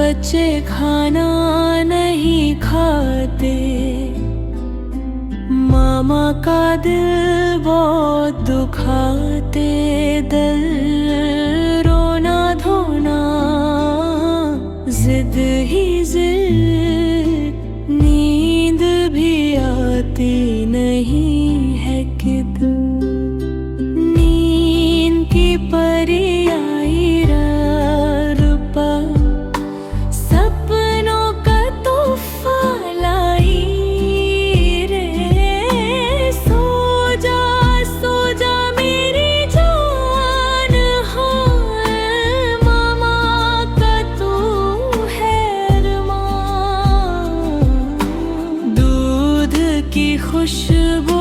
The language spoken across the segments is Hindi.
बच्चे खाना नहीं खाते, मामा का दिल बहुत दुखाते। दिल रोना धोना जिद ही जिद, नींद भी आती नहीं है किधर। नींद की परी आई रूपा, सपनों का तोहफा लाई रे। सो जा मेरी जान, हाँ मामा का तू है अरमान। दूध की खुशबू,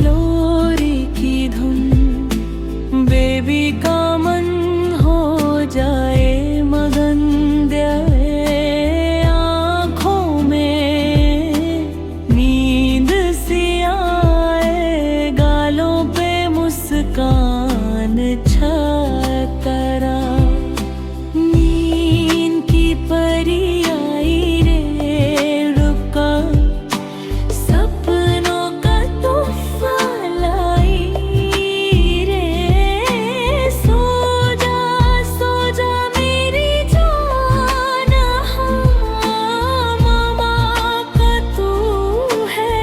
लोरी की धुन, बेबी का मन हो जाए मगन। आँखों में नींद सी आए, गालों पे मुस्कान छतरा। नींद की परी आई रे रुका, सपनों का तोहफा लाई रे। सो जा मेरी जान, हाँ मामा का तू है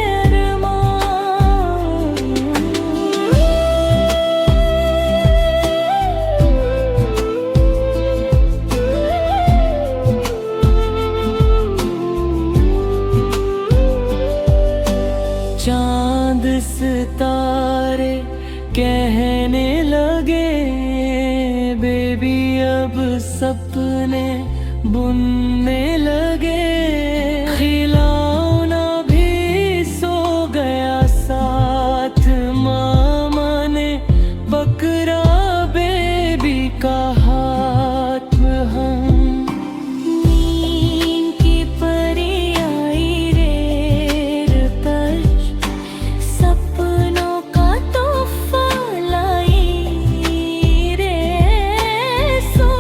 चांद सितारे कहने लगे, बेबी अब सपने बुनने लगे। खिलौना भी सो गया साथ, मामा ने पकड़ा बेबी का हाथ। हम नींद की परी आई रे रुपश, सपनों का तोहफा लाई रे। सो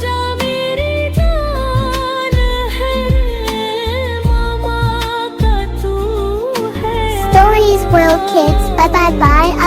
जा मेरी जान, है मामा का तू है। Stories World Kids, bye bye bye.